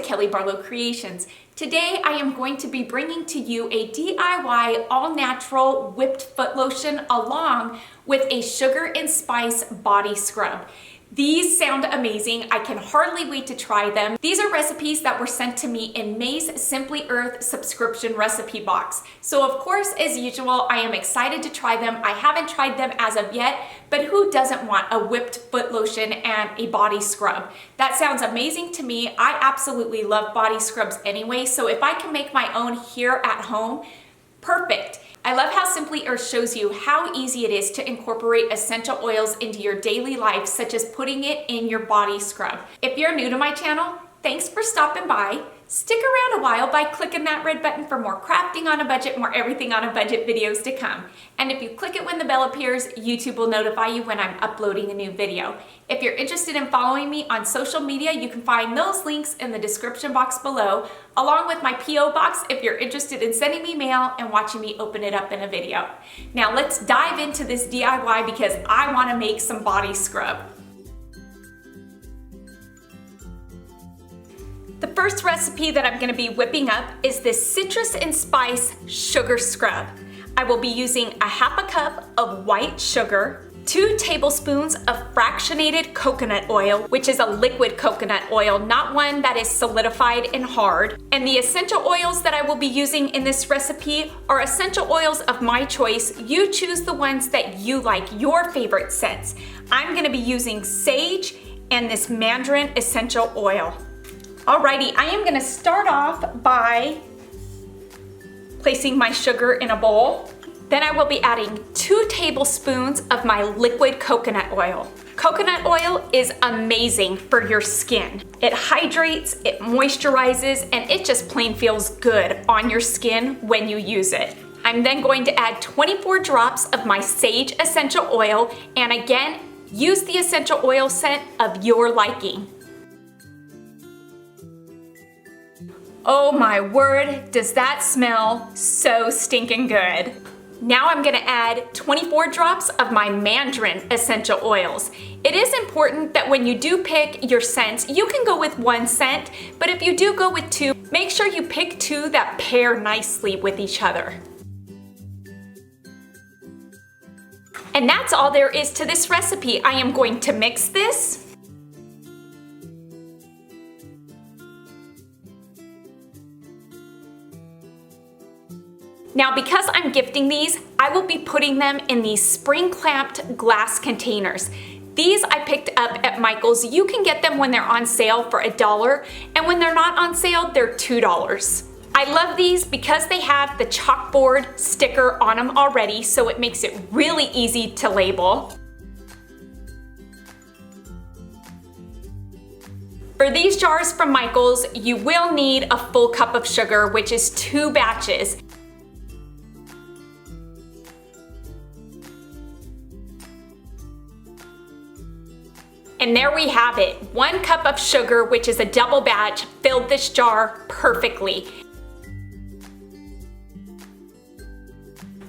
Kelly Barlow Creations. Today I am going to be bringing to you a DIY all-natural whipped foot lotion along with a sugar and spice body scrub. These sound amazing. I can hardly wait to try them. These are recipes that were sent to me in May's Simply Earth subscription recipe box. So of course, as usual, I am excited to try them. I haven't tried them as of yet, but who doesn't want a whipped foot lotion and a body scrub? That sounds amazing to me. I absolutely love body scrubs anyway, so if I can make my own here at home, perfect. I love how Simply Earth shows you how easy it is to incorporate essential oils into your daily life, such as putting it in your body scrub. If you're new to my channel, thanks for stopping by. Stick around a while by clicking that red button for more crafting on a budget, more everything on a budget videos to come. And if you click it when the bell appears, YouTube will notify you when I'm uploading a new video. If you're interested in following me on social media, you can find those links in the description box below, along with my P.O. box if you're interested in sending me mail and watching me open it up in a video. Now let's dive into this DIY because I want to make some body scrub. The first recipe that I'm going to be whipping up is this citrus and spice sugar scrub. I will be using a half a cup of white sugar, 2 tablespoons of fractionated coconut oil, which is a liquid coconut oil, not one that is solidified and hard. And the essential oils that I will be using in this recipe are essential oils of my choice. You choose the ones that you like, your favorite scents. I'm going to be using sage and this mandarin essential oil. Alrighty, I am gonna start off by placing my sugar in a bowl. Then I will be adding 2 tablespoons of my liquid coconut oil. Coconut oil is amazing for your skin. It hydrates, it moisturizes, and it just plain feels good on your skin when you use it. I'm then going to add 24 drops of my sage essential oil, and again, use the essential oil scent of your liking. Oh my word, does that smell so stinking good. Now I'm gonna add 24 drops of my mandarin essential oils. It is important that when you do pick your scents, you can go with 1 scent, but if you do go with 2, make sure you pick 2 that pair nicely with each other. And that's all there is to this recipe. I am going to mix this. Now, because I'm gifting these, I will be putting them in these spring-clamped glass containers. These I picked up at Michael's. You can get them when they're on sale for $1, and when they're not on sale, they're $2. I love these because they have the chalkboard sticker on them already, so it makes it really easy to label. For these jars from Michael's, you will need a full cup of sugar, which is 2 batches. And there we have it. 1 cup of sugar, which is a double batch, filled this jar perfectly.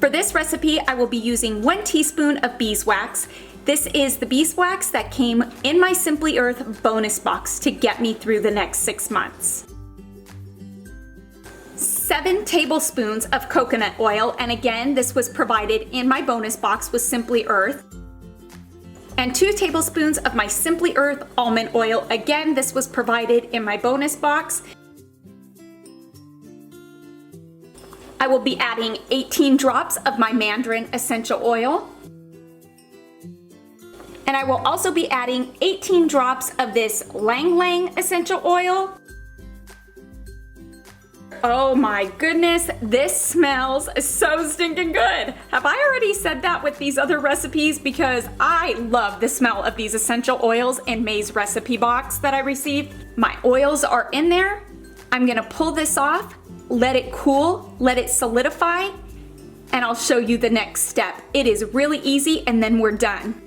For this recipe, I will be using 1 teaspoon of beeswax. This is the beeswax that came in my Simply Earth bonus box to get me through the next 6 months. 7 tablespoons of coconut oil, and again, this was provided in my bonus box with Simply Earth. And 2 tablespoons of my Simply Earth almond oil. Again, this was provided in my bonus box. I will be adding 18 drops of my mandarin essential oil. And I will also be adding 18 drops of this Lang Lang essential oil. Oh my goodness, this smells so stinking good. Have I already said that with these other recipes? Because I love the smell of these essential oils in May's recipe box that I received. My oils are in there. I'm gonna pull this off, let it cool, let it solidify, and I'll show you the next step. It is really easy, and then we're done.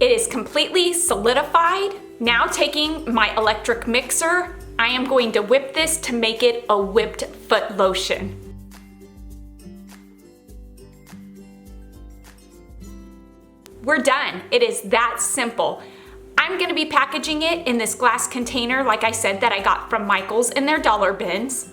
It is completely solidified. Now taking my electric mixer, I am going to whip this to make it a whipped foot lotion. We're done. It is that simple. I I'm gonna be packaging it in this glass container, like I said, that I got from Michael's in their dollar bins.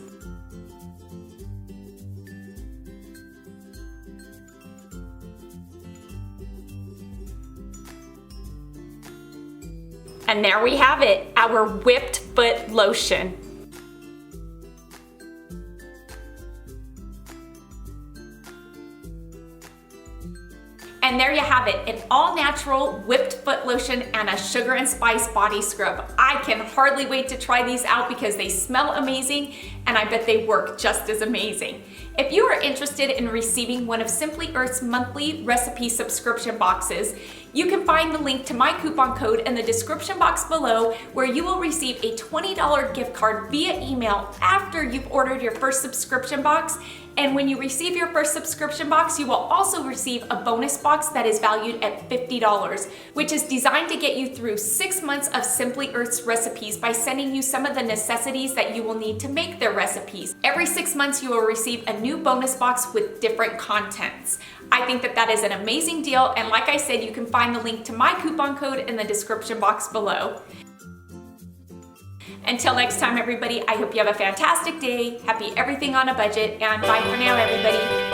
And there we have it, our Whipped Foot Lotion. And there you have it, an all-natural whipped foot lotion and a sugar and spice body scrub. I can hardly wait to try these out because they smell amazing and I bet they work just as amazing. If you are interested in receiving one of Simply Earth's monthly recipe subscription boxes, you can find the link to my coupon code in the description box below, where you will receive a $20 gift card via email after you've ordered your first subscription box. And when you receive your first subscription box, you will also receive a bonus box that is valued at $50, which is designed to get you through 6 months of Simply Earth's recipes by sending you some of the necessities that you will need to make their recipes. Every 6 months, you will receive a new bonus box with different contents. I think that is an amazing deal, and like I said, you can find the link to my coupon code in the description box below. Until next time, everybody, I hope you have a fantastic day. Happy everything on a budget, and bye for now, everybody.